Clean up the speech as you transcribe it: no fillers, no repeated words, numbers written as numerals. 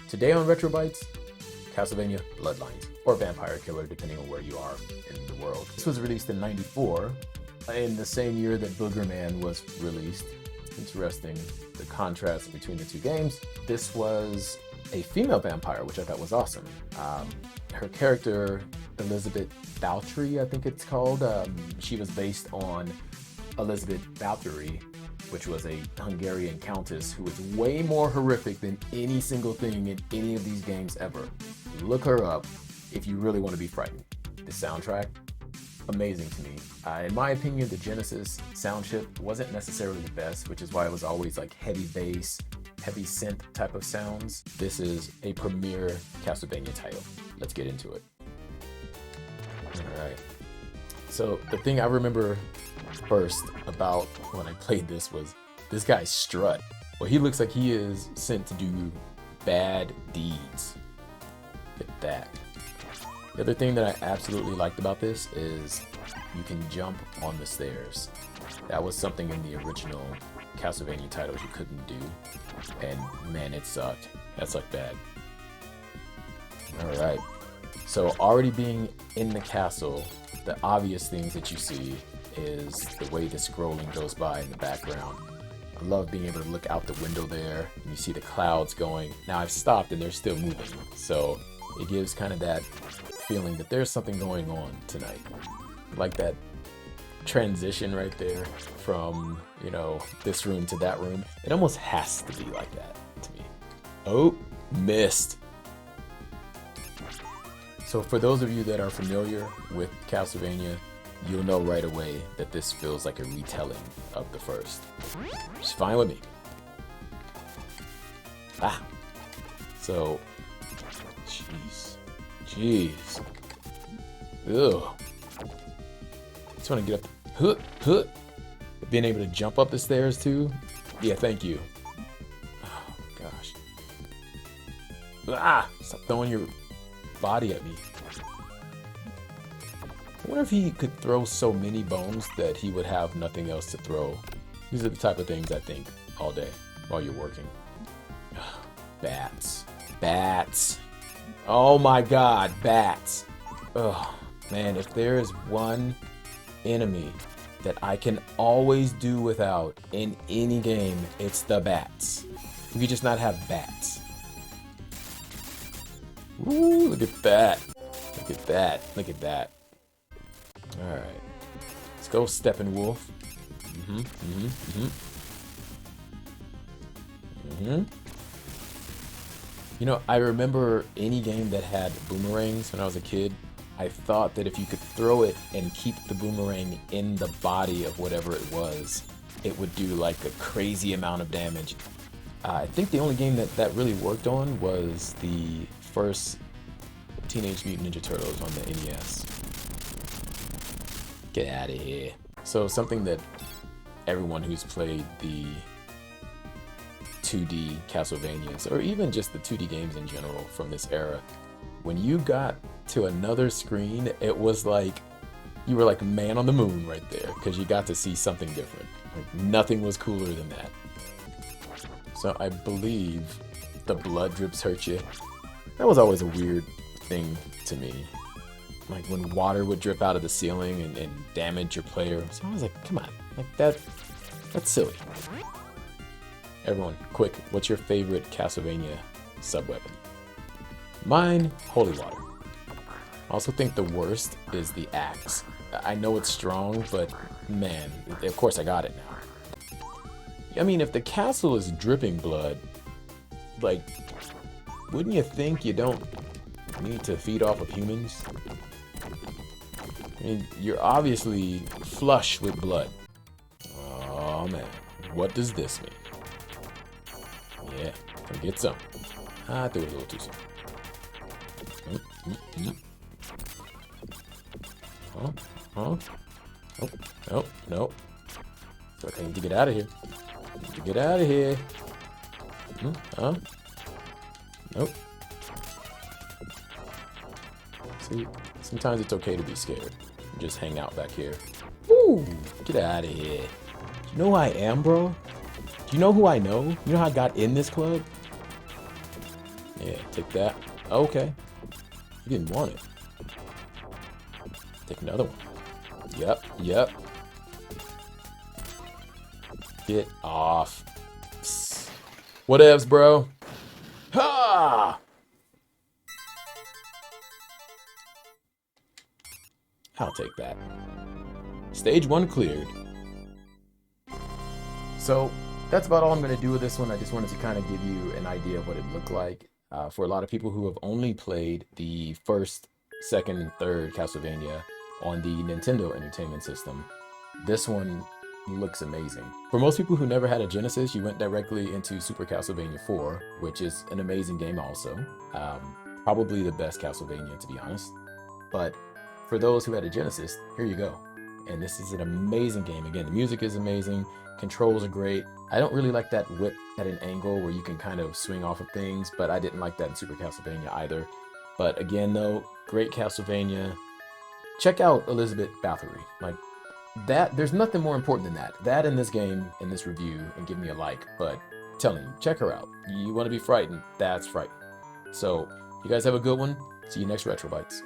Today on Retro Bites, Castlevania Bloodlines, or Vampire Killer, depending on where you are in the world. This was released in '94, in the same year that Booger Man was released. Interesting, the contrast between the two games. This was a female vampire, which I thought was awesome. Her character, Elizabeth Valtteri, I think it's called, she was based on Elizabeth Valtteri, which was a Hungarian countess who was way more horrific than any single thing in any of these games ever. Look her up if you really want to be frightened. The soundtrack, amazing to me. In my opinion, the Genesis sound chip wasn't necessarily the best, which is why it was always like heavy bass, heavy synth type of sounds. This is a premier Castlevania title. Let's get into it. All right. So the thing I remember first about when I played this was this guy Strut. Well, he looks like he is sent to do bad deeds. Look at that. The other thing that I absolutely liked about this is you can jump on the stairs. That was something in the original Castlevania titles you couldn't do, and man, it sucked. That sucked bad. Alright, so already being in the castle, the obvious things that you see is the way the scrolling goes by in the background. I love being able to look out the window there and you see the clouds going. Now I've stopped and they're still moving, so it gives kind of that feeling that there's something going on tonight. Like that transition right there from, you know, this room to that room. It almost has to be like that to me. Oh, missed. So for those of you that are familiar with Castlevania, you'll know right away that this feels like a retelling of the first. It's fine with me. So, jeez. Ugh. Just want to get up. Being able to jump up the stairs too. Yeah, thank you. Oh gosh. Stop throwing your body at me. I wonder if he could throw so many bones that he would have nothing else to throw. These are the type of things I think all day while you're working. Bats. Oh my god, bats. Oh man, if there is one enemy that I can always do without in any game, it's the bats. We could just not have bats. Ooh, look at that. Look at that. Alright. Let's go, Steppenwolf. You know, I remember any game that had boomerangs when I was a kid. I thought that if you could throw it and keep the boomerang in the body of whatever it was, it would do like a crazy amount of damage. I think the only game that really worked on was the first Teenage Mutant Ninja Turtles on the NES. Get out of here. So something that everyone who's played the 2D Castlevanias, or even just the 2D games in general from this era, when you got to another screen, it was like you were like man on the moon right there, because you got to see something different. Like, nothing was cooler than that. So I believe the blood drips hurt you. That was always a weird thing to me. Like when water would drip out of the ceiling and damage your player. So I was like, come on, like that's silly. Everyone, quick, what's your favorite Castlevania sub-weapon? Mine, holy water. I also think the worst is the axe. I know it's strong, but man, of course I got it now. I mean, if the castle is dripping blood, like, wouldn't you think you don't need to feed off of humans? I mean, you're obviously flush with blood. Oh man, what does this mean? Yeah, come get some. I threw it a little too soon. Oh, no. Okay, I need to get out of here. Nope. See, sometimes it's okay to be scared. Just hang out back here. Woo! Get out of here. Do you know who I am, bro? Do you know who I know? You know how I got in this club? Yeah, take that. Okay. You didn't want it. Take another one. Yep, yep. Get off. Psst. Whatevs, bro. Ha! I'll take that. Stage 1 cleared. So that's about all I'm going to do with this one. I just wanted to kind of give you an idea of what it looked like. For a lot of people who have only played the first, second, and third Castlevania on the Nintendo Entertainment System, this one looks amazing. For most people who never had a Genesis, you went directly into Super Castlevania 4, which is an amazing game also. Probably the best Castlevania, to be honest. But for those who had a Genesis, here you go. And this is an amazing game. Again, the music is amazing. Controls are great. I don't really like that whip at an angle where you can kind of swing off of things, but I didn't like that in Super Castlevania either. But again, though, great Castlevania. Check out Elizabeth Bathory. Like that, there's nothing more important than that. That in this game, in this review, and give me a like. But I'm telling you, check her out. You want to be frightened? That's frightening. So, you guys have a good one. See you next Retro Bites.